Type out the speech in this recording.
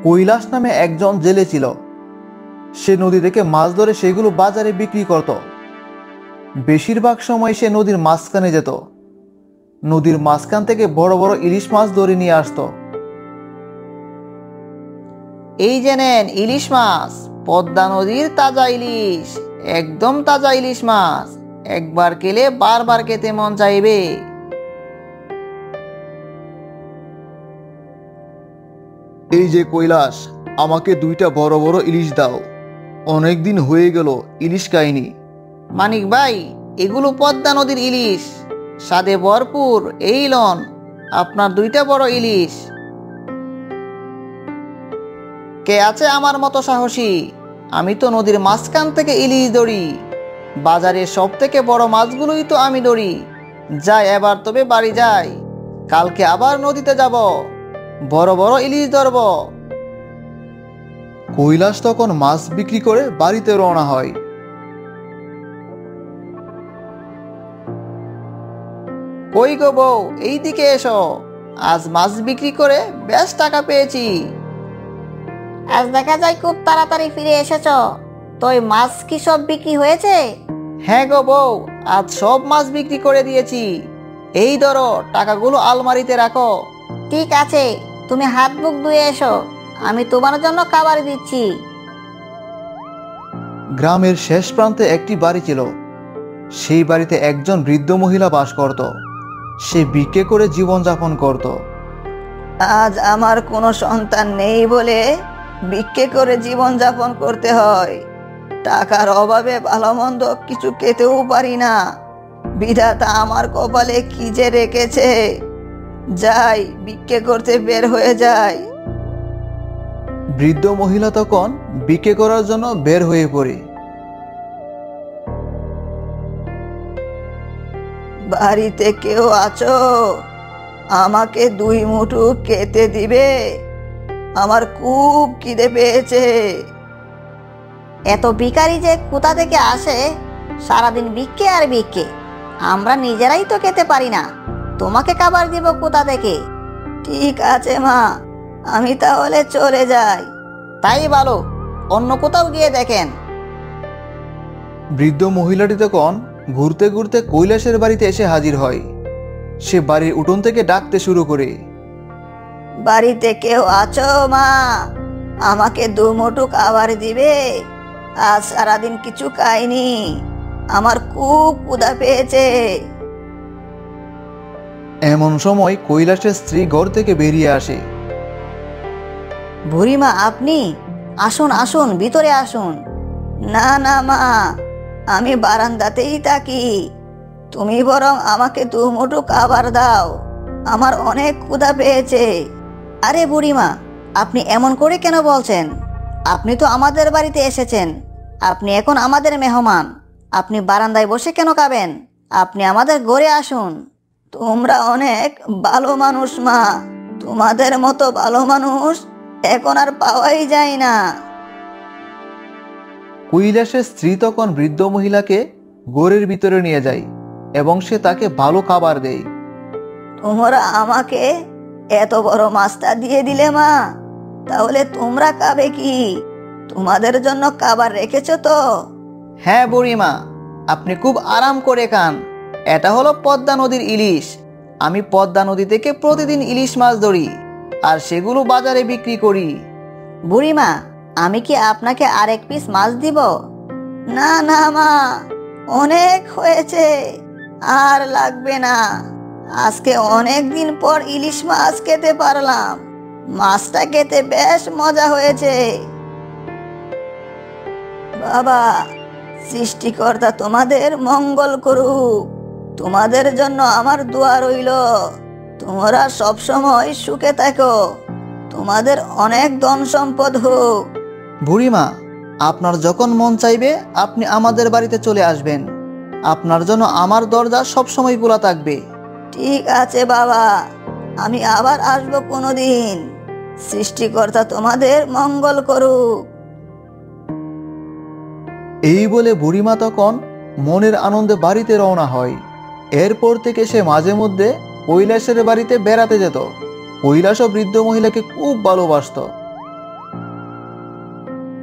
কৈলাস নামে একজন জেলে ছিল। সে নদী থেকে মাছ ধরে সেগুলো বাজারে বিক্রি করত। বেশিরভাগ সময় সে নদীর মাঝখানে যেত। নদীর মাঝখান থেকে বড় বড় ইলিশ মাছ ধরে নিয়ে আসতো। এই যে নেন ইলিশ মাছ, পদ্মা নদীর তাজা ইলিশ, একদম তাজা ইলিশ মাছ, একবার খেলে বারবার খেতে মন চাইবে। এই যে কৈলাস, আমাকে 2টা বড় বড় ইলিশ দাও। অনেকদিন হয়ে গেল ইলিশ খাইনি। মানিক ভাই, এগুলো পদ্মা নদীর ইলিশ, স্বাদে ভরপুর। এই লন আপনার 2টা বড় ইলিশ। কে আছে আমার মতো সাহসী? আমি তো নদীর মাঝখান থেকে ইলিশ ধরি। বাজারের সব থেকে বড় মাছগুলোই তো আমি ধরি। যাই এবার তবে বাড়ি যাই, কালকে আবার নদীতে যাব, বড় বড় ইলিশ ধরব। কৈলাস তখন মাছ বিক্রি করে বাড়িতে রওনা হয়। কই গো বউ, এইদিকে এসো, আজ মাছ বিক্রি করে বেশ টাকা পেয়েছি। আজ দেখা যায় খুব তাড়াতাড়ি ফিরে এসেছো। তো এই মাছ কি সব বিক্রি হয়েছে? হ্যাঁ গো বউ, আজ সব মাছ বিক্রি করে দিয়েছি। এই ধরো, টাকাগুলো আলমারিতে রাখো। ঠিক আছে, তুমি হাত মুখ ধুয়ে এসো, আমি তোমার জন্য খাবার দিচ্ছি। গ্রামের শেষ প্রান্তে একটি বাড়ি ছিল। সেই বাড়িতে একজন বৃদ্ধ মহিলা বাস করত। সে ভিক্ষে করে জীবনযাপন করত। আজ আমার কোনো সন্তান নেই বলে ভিক্ষে করে জীবনযাপন করতে হয়। টাকার অভাবে ভালো মন্দ কিছু খেতেও পারি না। বিধাতা আমার কপালে কি যে রেখেছে। যাই, ভিক্ষে করতে বের হয়ে যায়। বৃদ্ধ মহিলা তখন ভিক্ষে করার জন্য বের হয়ে পড়ে। বাড়িতে কেউ আছো? আমাকে 2 মুঠো খেতে দিবে? আমার খুব খিদে পেয়েছে। এত ভিখারি যে কোথা থেকে আসে, সারাদিন ভিক্ষে আর ভিক্ষে। আমরা নিজেরাই তো খেতে পারি না, তোমাকে খাবার দিব কোথা থেকে? ঠিক আছে মা, আমি তাহলে চলে যাই। তাই ভালো, অন্য কোথাও গিয়ে দেখেন। বৃদ্ধ মহিলাটি তখন ঘুরতে ঘুরতে কৈলাসের বাড়িতে এসে হাজির হয়। সে বাড়ির উঠোন থেকে ডাকতে শুরু করে, বাড়িতে কেউ আছো মা? আমাকে 2 মুঠো খাবার দিবে? আজ সারাদিন কিছু খাইনি, আমার খুব ক্ষুধা পেয়েছে। এমন সময় কৈলাসের স্ত্রী ঘর থেকে বেরিয়ে আসে। বুড়িমা, আপনি আসুন আসুন, ভিতরে আসুন। না না মা, আমি বারান্দাতেই থাকি। তুমি বরং আমাকে 2 মুঠো খাবার দাও, আমার অনেক ক্ষুধা পেয়েছে। আরে বুড়িমা, আপনি এমন করে কেন বলছেন? আপনি তো আমাদের বাড়িতে এসেছেন, আপনি এখন আমাদের মেহমান। আপনি বারান্দায় বসে কেন খাবেন? আপনি আমাদের ঘরে আসুন। তোমরা অনেক ভালো মানুষ মা, তোমাদের মতো ভালো মানুষ এখন আর পাওয়াই যায় না। কৈলাসের স্ত্রী তখন বৃদ্ধ মহিলাকে ঘরের ভিতরে নিয়ে যায় এবং সে তাকে ভালো খাবার দেয়। তোমরা আমাকে এত বড় মাছটা দিয়ে দিলে মা, তাহলে তোমরা খাবে কি? তোমাদের জন্য খাবার রেখেছো তো? হ্যাঁ বুড়িমা, আপনি খুব আরাম করে খান। এটা হলো পদ্মা নদীর ইলিশ। আমি পদ্মা নদী থেকে প্রতিদিন ইলিশ মাছ ধরি আর সেগুলো বাজারে বিক্রি করি। বুড়িমা, আমি কি আপনাকে আরেক পিস মাছ দিব? না না মা, অনেক হয়েছে, আর লাগবে না। আজকে অনেক দিন পর ইলিশ মাছ খেতে পারলাম। মাছটা খেতে বেশ মজা হয়েছে। বাবা, সৃষ্টিকর্তা তোমাদের মঙ্গল করুক। তোমাদের জন্য আমার দোয়া রইল। তোমরা সব সময় সুখে থাকো, তোমাদের অনেক ধন সম্পদ হোক। বুড়িমা, আপনার যখন মন চাইবে আপনি আমাদের বাড়িতে চলে আসবেন। আপনার জন্য আমার দরজা সব সময় খোলা থাকবে। ঠিক আছে বাবা, আমি আবার আসবো কোনোদিন। সৃষ্টিকর্তা তোমাদের মঙ্গল করুক। এই বলে বুড়িমা তখন মনের আনন্দে বাড়িতে রওনা হয়। এরপর থেকে সে মাঝে মধ্যে কৈলাসের বাড়িতে বেড়াতে যেত। কৈলাসও বৃদ্ধ মহিলাকে খুব ভালোবাসত।